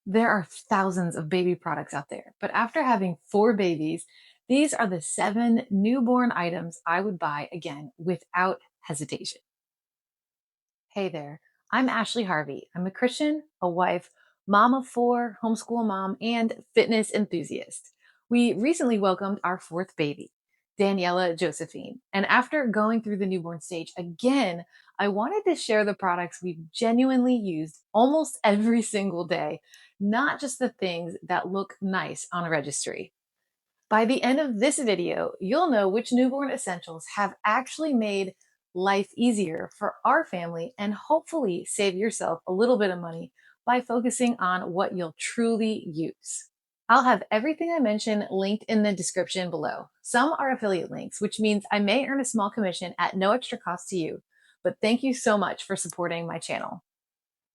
There are thousands of baby products out there, but after having four babies, these are the seven newborn items I would buy again without hesitation. Hey there, I'm Ashley Harvey. I'm a Christian, a wife, mom of four, homeschool mom, and fitness enthusiast. We recently welcomed our fourth baby, Daniela Josephine. And after going through the newborn stage again, I wanted to share the products we've genuinely used almost every single day, not just the things that look nice on a registry. By the end of this video, you'll know which newborn essentials have actually made life easier for our family and hopefully save yourself a little bit of money by focusing on what you'll truly use. I'll have everything I mentioned linked in the description below. Some are affiliate links, which means I may earn a small commission at no extra cost to you. But thank you so much for supporting my channel.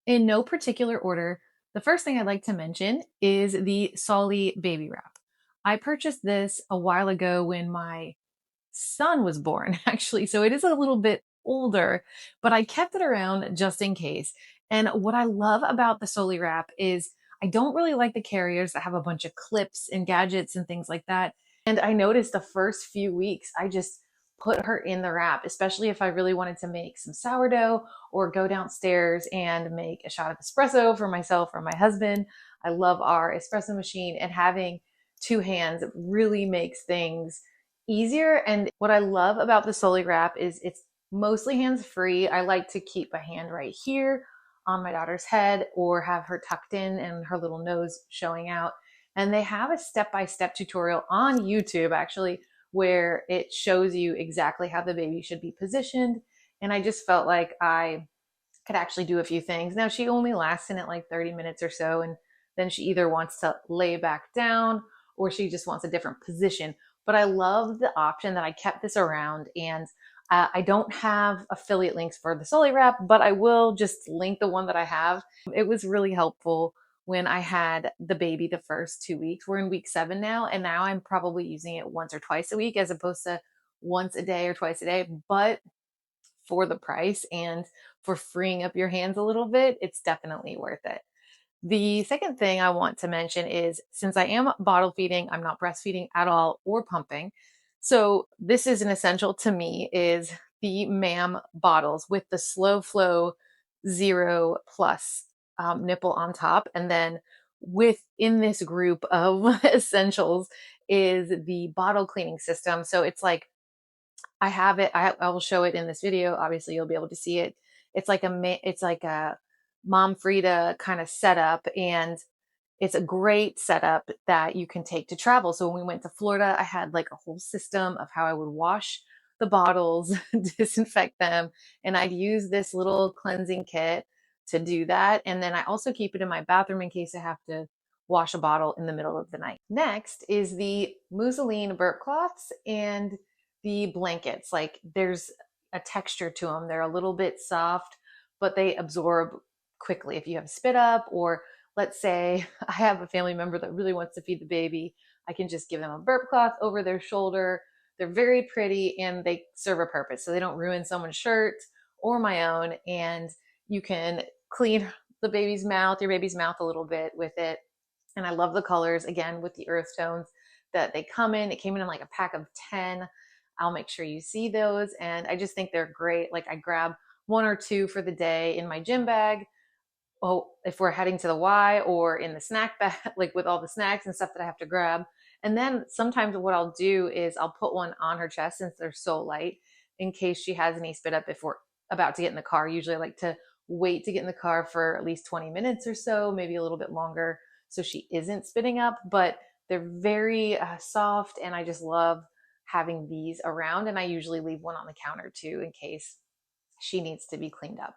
In no particular order, the first thing I'd like to mention is the Solly Baby Wrap. I purchased this a while ago when my son was born, actually, so it is a little bit older, but I kept it around just in case. And what I love about the Solly Wrap is I don't really like the carriers that have a bunch of clips and gadgets and things like that. And I noticed the first few weeks, I just put her in the wrap, especially if I really wanted to make some sourdough or go downstairs and make a shot of espresso for myself or my husband. I love our espresso machine, and having two hands really makes things easier. And what I love about the Solly Wrap is it's mostly hands free. I like to keep a hand right here on my daughter's head or have her tucked in and her little nose showing out. And they have a step-by-step tutorial on YouTube actually, where it shows you exactly how the baby should be positioned. And I just felt like I could actually do a few things. Now she only lasts in it like 30 minutes or so, and then she either wants to lay back down or she just wants a different position. But I love the option that I kept this around, and I don't have affiliate links for the Solly Wrap, but I will just link the one that I have. It was really helpful when I had the baby the first 2 weeks. We're in week 7 now, and now I'm probably using it once or twice a week as opposed to once a day or twice a day. But for the price and for freeing up your hands a little bit, it's definitely worth it. The second thing I want to mention is since I am bottle feeding, I'm not breastfeeding at all or pumping. So this is an essential to me is the MAM bottles with the slow flow 0+ nipple on top. And then within this group of essentials is the bottle cleaning system. So it's like I have it. I will show it in this video. Obviously, you'll be able to see it. It's like a Mom Frida kind of setup, and it's a great setup that you can take to travel. So when we went to Florida, I had like a whole system of how I would wash the bottles, disinfect them, and I'd use this little cleansing kit to do that. And then I also keep it in my bathroom in case I have to wash a bottle in the middle of the night. Next is the Museline burp cloths and the blankets. Like there's a texture to them. They're a little bit soft, but they absorb quickly. If you have spit up, or let's say I have a family member that really wants to feed the baby, I can just give them a burp cloth over their shoulder. They're very pretty and they serve a purpose. So they don't ruin someone's shirt or my own. And you can clean your baby's mouth a little bit with it. And I love the colors, again, with the earth tones that they come in. It came in like a pack of 10. I'll make sure you see those. And I just think they're great. Like I grab one or two for the day in my gym bag. Oh, if we're heading to the Y, or in the snack bag, like with all the snacks and stuff that I have to grab. And then sometimes what I'll do is I'll put one on her chest since they're so light in case she has any spit up if we're about to get in the car. Usually I like to wait to get in the car for at least 20 minutes or so, maybe a little bit longer, so she isn't spitting up. But they're very soft, and I just love having these around. And I usually leave one on the counter too in case she needs to be cleaned up.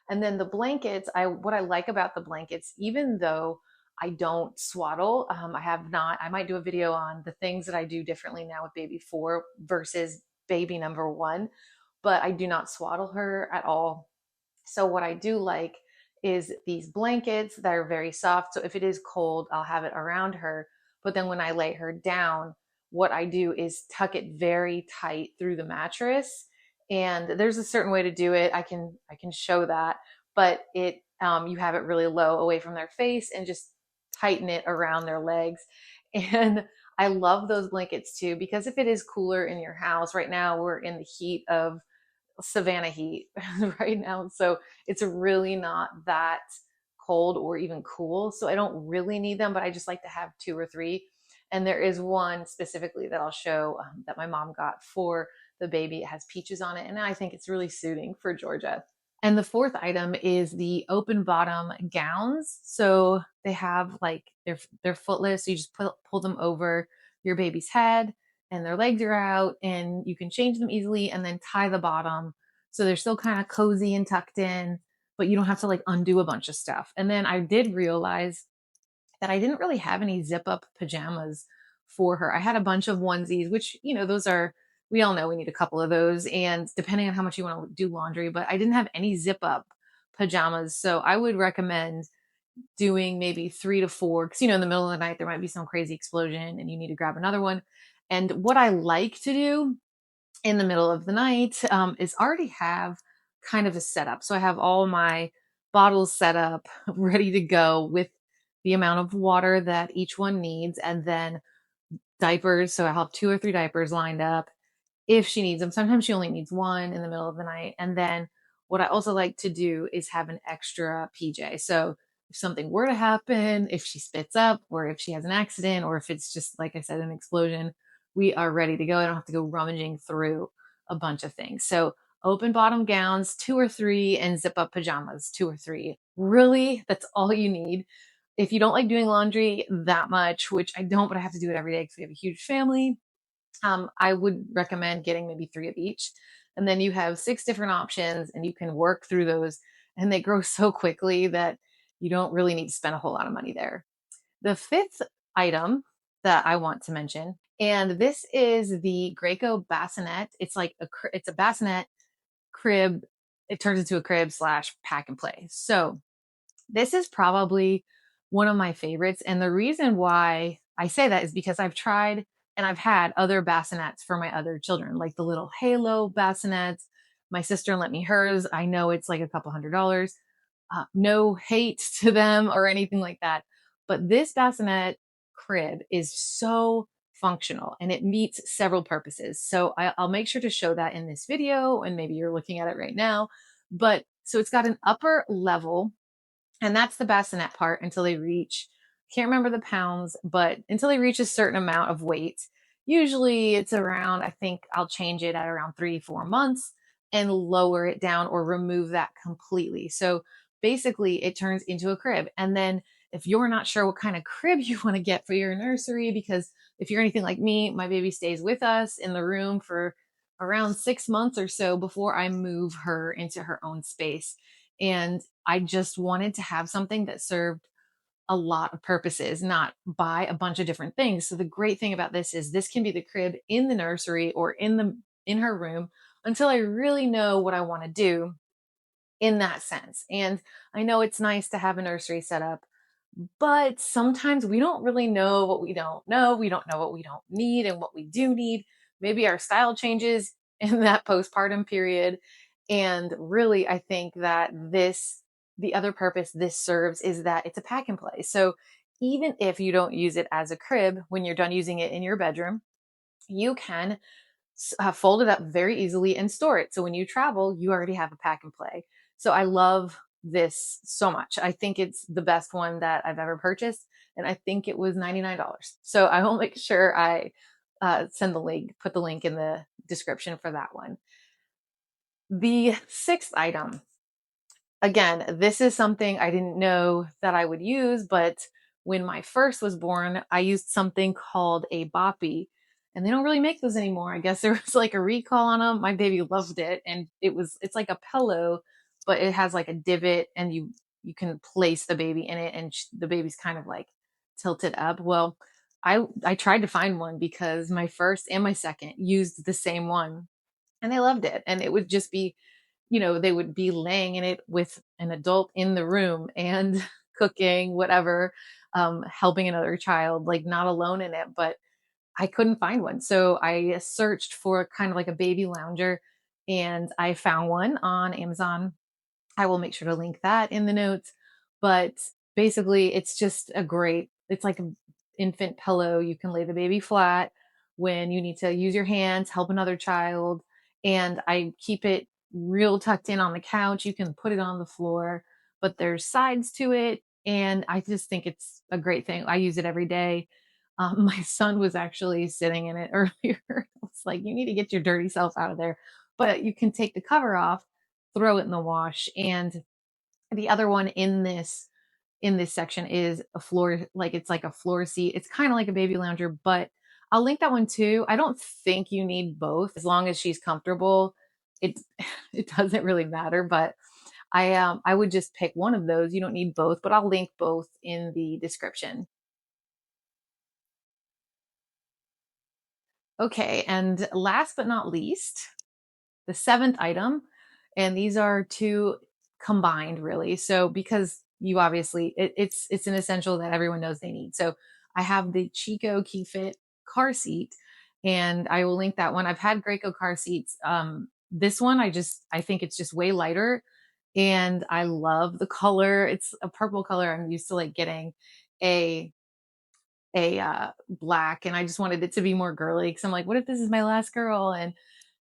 And then the blankets, what I like about the blankets, even though I don't swaddle, I might do a video on the things that I do differently now with baby 4 versus baby number 1, but I do not swaddle her at all. So what I do like is these blankets that are very soft. So if it is cold, I'll have it around her. But then when I lay her down, what I do is tuck it very tight through the mattress. And there's a certain way to do it. I can show that, but you have it really low away from their face and just tighten it around their legs. And I love those blankets too, because if it is cooler in your house right now, we're in the heat of Savannah heat right now. So it's really not that cold or even cool. So I don't really need them, but I just like to have two or three. And there is one specifically that I'll show that my mom got for the baby. It has peaches on it, and I think it's really suiting for Georgia. And the fourth item is the open bottom gowns. So they have like they're footless. So you just pull them over your baby's head and their legs are out and you can change them easily and then tie the bottom. So they're still kind of cozy and tucked in, but you don't have to like undo a bunch of stuff. And then I did realize that I didn't really have any zip up pajamas for her. I had a bunch of onesies, which, those are, we all know we need a couple of those. And depending on how much you want to do laundry, but I didn't have any zip up pajamas. So I would recommend doing maybe 3 to 4, because, in the middle of the night, there might be some crazy explosion and you need to grab another one. And what I like to do in the middle of the night is already have kind of a setup. So I have all my bottles set up, ready to go with the amount of water that each one needs, and then diapers. So I have 2 or 3 diapers lined up if she needs them. Sometimes she only needs one in the middle of the night. And then what I also like to do is have an extra PJ. So if something were to happen, if she spits up, or if she has an accident, or if it's just, like I said, an explosion, we are ready to go. I don't have to go rummaging through a bunch of things. So open bottom gowns, 2 or 3, and zip up pajamas, 2 or 3. Really, that's all you need. If you don't like doing laundry that much, which I don't, but I have to do it every day because we have a huge family, I would recommend getting maybe 3 of each. And then you have 6 different options and you can work through those. And they grow so quickly that you don't really need to spend a whole lot of money there. The fifth item that I want to mention, and this is the Graco bassinet. It's like it's a bassinet crib. It turns into a crib slash pack and play. So this is probably one of my favorites. And the reason why I say that is because I've tried and I've had other bassinets for my other children, like the little Halo bassinets. My sister lent me hers. I know it's like a couple $100. No hate to them or anything like that. But this bassinet crib is so functional and it meets several purposes. So I'll make sure to show that in this video, and maybe you're looking at it right now. But so it's got an upper level, and that's the bassinet part until they reach, can't remember the pounds, but until they reach a certain amount of weight. Usually it's around, I think I'll change it at around 3 to 4 months and lower it down or remove that completely. So basically it turns into a crib. And then if you're not sure what kind of crib you want to get for your nursery, because if you're anything like me, my baby stays with us in the room for around 6 months or so before I move her into her own space. And I just wanted to have something that served a lot of purposes, not buy a bunch of different things. So the great thing about this is this can be the crib in the nursery or in her room until I really know what I want to do in that sense. And I know it's nice to have a nursery set up, but sometimes we don't really know what we don't know. We don't know what we don't need and what we do need. Maybe our style changes in that postpartum period. And really, I think that the other purpose this serves is that it's a pack and play. So even if you don't use it as a crib, when you're done using it in your bedroom, you can fold it up very easily and store it. So when you travel, you already have a pack and play. So I love this so much. I think it's the best one that I've ever purchased. And I think it was $99. So I will make sure I put the link in the description for that one. The sixth item, again, this is something I didn't know that I would use, but when my first was born, I used something called a boppy, and they don't really make those anymore. I guess there was like a recall on them. My baby loved it, and it's like a pillow, but it has like a divot, and you can place the baby in it, and the baby's kind of like tilted up. Well, I tried to find one because my first and my second used the same one, and they loved it, and it would just be, they would be laying in it with an adult in the room and cooking, whatever, helping another child, like not alone in it, but I couldn't find one. So I searched for kind of like a baby lounger and I found one on Amazon. I will make sure to link that in the notes. But basically it's just it's like an infant pillow. You can lay the baby flat when you need to use your hands, help another child. And I keep it real tucked in on the couch. You can put it on the floor, but there's sides to it. And I just think it's a great thing. I use it every day. My son was actually sitting in it earlier. It's like, you need to get your dirty self out of there. But you can take the cover off, throw it in the wash. And the other one in this section is a floor, like it's like a floor seat. It's kind of like a baby lounger, but I'll link that one too. I don't think you need both as long as she's comfortable. It it doesn't really matter, but I would just pick one of those. You don't need both, but I'll link both in the description. Okay, and last but not least, the seventh item, and these are two combined really. So because you obviously it's an essential that everyone knows they need. So I have the Chico KeyFit car seat, and I will link that one. I've had Graco car seats. This one I think it's just way lighter, and I love the color. It's a purple color. I'm used to like getting a black, and I just wanted it to be more girly because I'm like, what if this is my last girl? And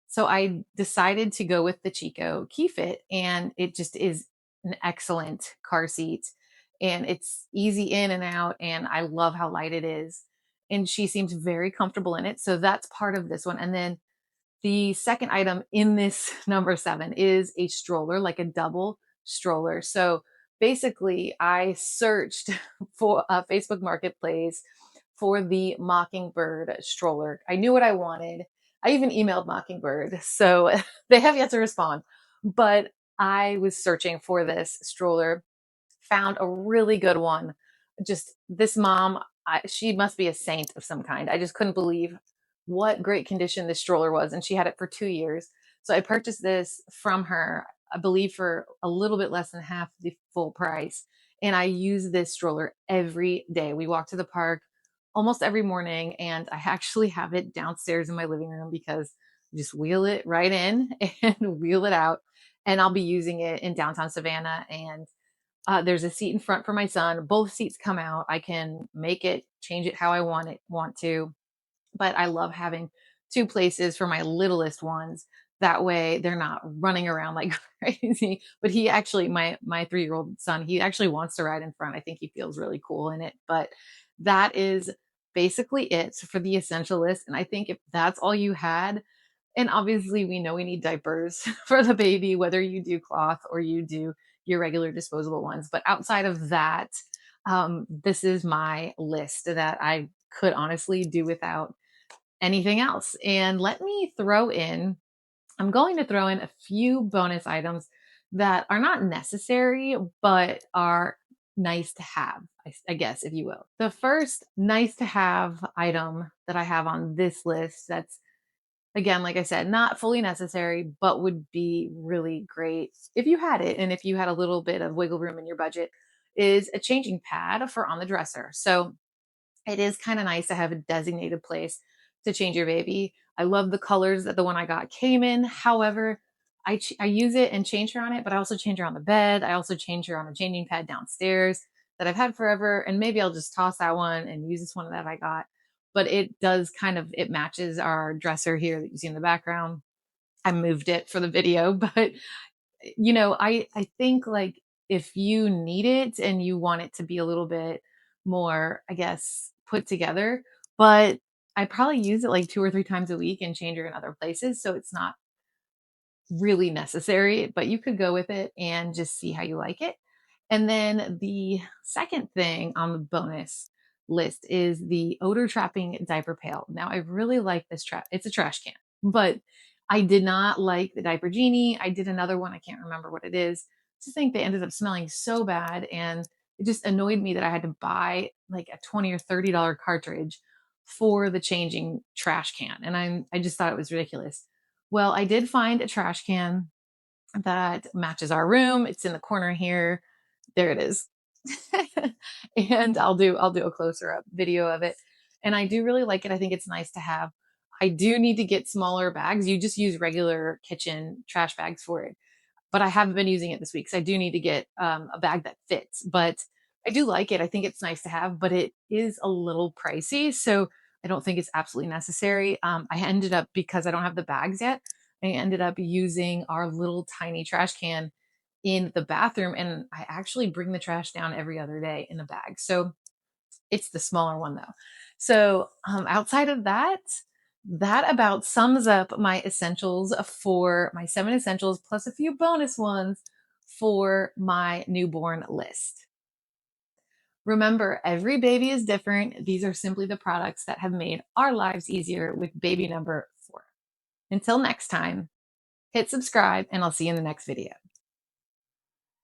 so I decided to go with the Chico KeyFit, and it just is an excellent car seat, and it's easy in and out, and I love how light it is. And she seems very comfortable in it. So that's part of this one. And then the second item in this number seven is a stroller, like a double stroller. So basically, I searched for a Facebook Marketplace for the Mockingbird stroller. I knew what I wanted. I even emailed Mockingbird, so they have yet to respond. But I was searching for this stroller, found a really good one. Just this mom, she must be a saint of some kind. I just couldn't believe what great condition this stroller was. And she had it for 2 years. So I purchased this from her, I believe for a little bit less than half the full price. And I use this stroller every day. We walk to the park almost every morning. And I actually have it downstairs in my living room because I just wheel it right in and wheel it out. And I'll be using it in downtown Savannah. And there's a seat in front for my son. Both seats come out. I can make it, change it how I want to. But I love having two places for my littlest ones. That way they're not running around like crazy. But he actually, my 3 year old son, he actually wants to ride in front. I think he feels really cool in it. But that is basically it for the essential list. And I think if that's all you had, and obviously we know we need diapers for the baby, whether you do cloth or you do your regular disposable ones. But outside of that, this is my list that I could honestly do without anything else. And let me throw in, I'm going to throw in a few bonus items that are not necessary, but are nice to have, I guess, if you will. The first nice to have item that I have on this list that's, again, like I said, not fully necessary, but would be really great if you had it and if you had a little bit of wiggle room in your budget, is a changing pad for on the dresser. So it is kind of nice to have a designated place to change your baby. I love the colors that the one I got came in. However, I use it and change her on it, but I also change her on the bed. I also change her on a changing pad downstairs that I've had forever. And maybe I'll just toss that one and use this one that I got. But it does kind of, it matches our dresser here that you see in the background. I moved it for the video, but I think like if you need it and you want it to be a little bit more, I guess, put together, but I probably use it like 2 or 3 times a week and change her in other places. So it's not really necessary, but you could go with it and just see how you like it. And then the second thing on the bonus list is the odor trapping diaper pail. Now, I really like this trap. It's a trash can, but I did not like the diaper genie. I did another one. I can't remember what it is. I just think they ended up smelling so bad. And it just annoyed me that I had to buy like a $20 or $30 cartridge for the changing trash can. And I just thought it was ridiculous. Well, I did find a trash can that matches our room. It's in the corner here. There it is. And I'll do a closer up video of it. And I do really like it. I think it's nice to have. I do need to get smaller bags. You just use regular kitchen trash bags for it. But I haven't been using it this week. So I do need to get a bag that fits. But I do like it. I think it's nice to have, but it is a little pricey. So I don't think it's absolutely necessary. I ended up, because I don't have the bags yet, I ended up using our little tiny trash can in the bathroom. And I actually bring the trash down every other day in a bag. So it's the smaller one though. So outside of that, that about sums up my essentials for my 7 essentials plus a few bonus ones for my newborn list. Remember, every baby is different. These are simply the products that have made our lives easier with baby number 4. Until next time, hit subscribe and I'll see you in the next video.